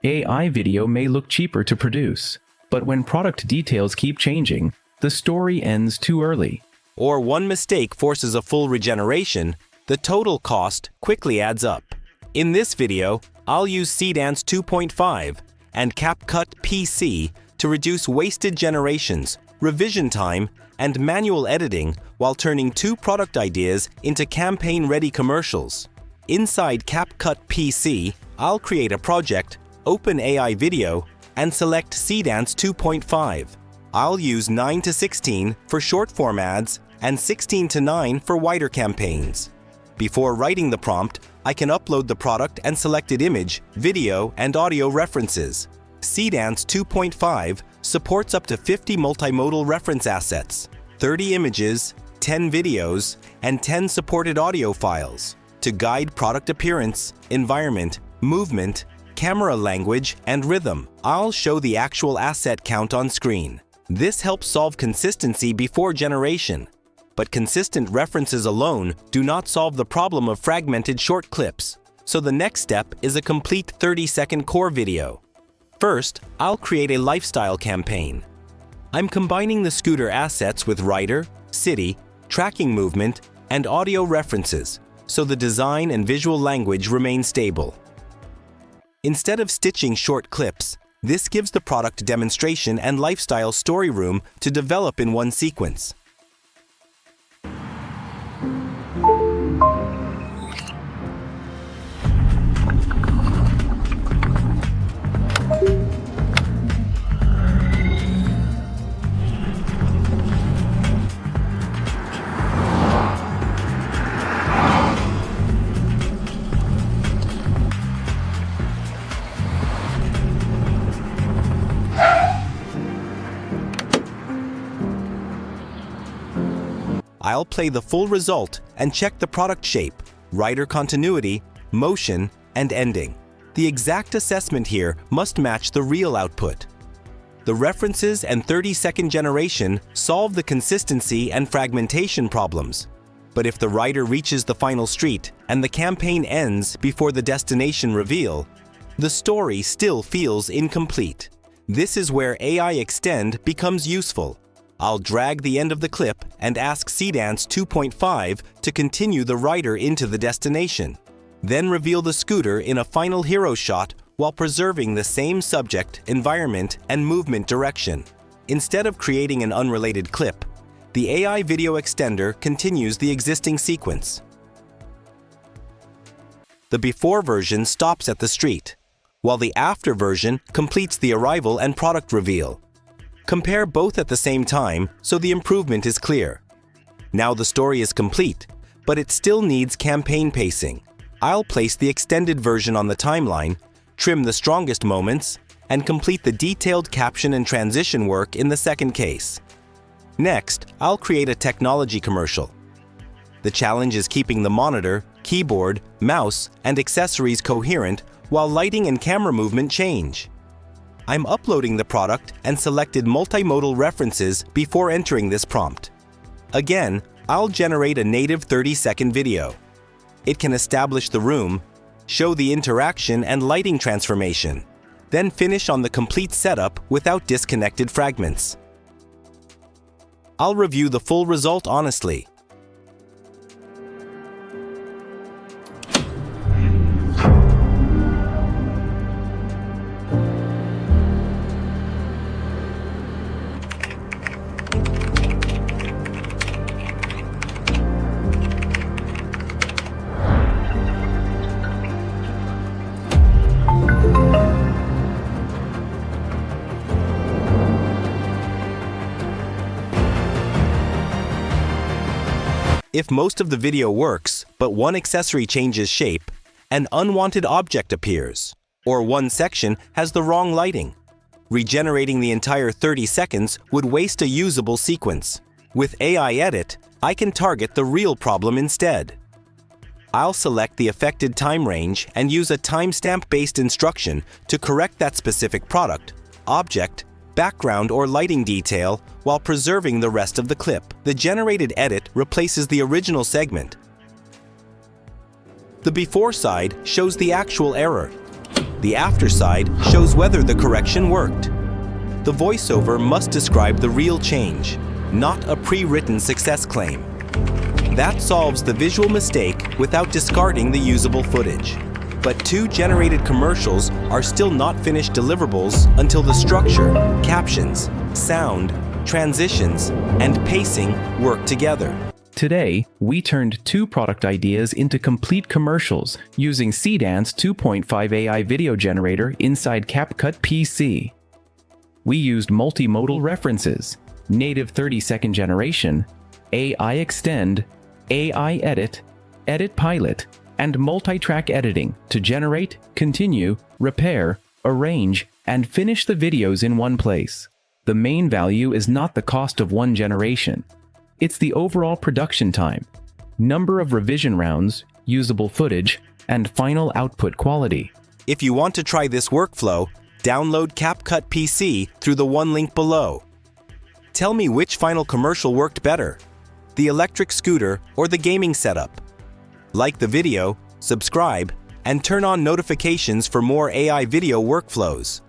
AI video may look cheaper to produce, but when product details keep changing, the story ends too early. Or one mistake forces a full regeneration, the total cost quickly adds up. In this video, I'll use Seedance 2.5 and CapCut PC to reduce wasted generations, revision time, and manual editing while turning 2 product ideas into campaign-ready commercials. Inside CapCut PC, I'll create a project, open AI Video, and select Seedance 2.5. I'll use 9:16 for short-form ads and 16:9 for wider campaigns. Before writing the prompt, I can upload the product and selected image, video, and audio references. Seedance 2.5 supports up to 50 multimodal reference assets, 30 images, 10 videos, and 10 supported audio files to guide product appearance, environment, movement, camera language, and rhythm. I'll show the actual asset count on screen. This helps solve consistency before generation. But consistent references alone do not solve the problem of fragmented short clips, so the next step is a complete 30-second core video. First, I'll create a lifestyle campaign. I'm combining the scooter assets with rider, city, tracking movement, and audio references, so the design and visual language remain stable. Instead of stitching short clips, this gives the product demonstration and lifestyle story room to develop in one sequence. I'll play the full result and check the product shape, rider continuity, motion, and ending. The exact assessment here must match the real output. The references and 30-second generation solve the consistency and fragmentation problems. But if the rider reaches the final street and the campaign ends before the destination reveal, the story still feels incomplete. This is where AI Extend becomes useful. I'll drag the end of the clip and ask Seedance 2.5 to continue the rider into the destination, then reveal the scooter in a final hero shot while preserving the same subject, environment, and movement direction. Instead of creating an unrelated clip, the AI video extender continues the existing sequence. The before version stops at the street, while the after version completes the arrival and product reveal. Compare both at the same time so the improvement is clear. Now the story is complete, but it still needs campaign pacing. I'll place the extended version on the timeline, trim the strongest moments, and complete the detailed caption and transition work in the second case. Next, I'll create a technology commercial. The challenge is keeping the monitor, keyboard, mouse, and accessories coherent while lighting and camera movement change. I'm uploading the product and selected multimodal references before entering this prompt. Again, I'll generate a native 30-second video. It can establish the room, show the interaction and lighting transformation, then finish on the complete setup without disconnected fragments. I'll review the full result honestly. If most of the video works, but one accessory changes shape, an unwanted object appears, or one section has the wrong lighting, regenerating the entire 30 seconds would waste a usable sequence. With AI Edit, I can target the real problem instead. I'll select the affected time range and use a timestamp-based instruction to correct that specific product, object, background, or lighting detail while preserving the rest of the clip. The generated edit replaces the original segment. The before side shows the actual error. The after side shows whether the correction worked. The voiceover must describe the real change, not a pre-written success claim. That solves the visual mistake without discarding the usable footage. But 2 generated commercials are still not finished deliverables until the structure, captions, sound, transitions, and pacing work together. Today, we turned 2 product ideas into complete commercials using Seedance 2.5 AI video generator inside CapCut PC. We used multimodal references, native 30-second generation, AI extend, AI edit, edit pilot, and multi-track editing to generate, continue, repair, arrange, and finish the videos in one place. The main value is not the cost of one generation. It's the overall production time, number of revision rounds, usable footage, and final output quality. If you want to try this workflow, download CapCut PC through the one link below. Tell me which final commercial worked better, the electric scooter or the gaming setup. Like the video, subscribe, and turn on notifications for more AI video workflows.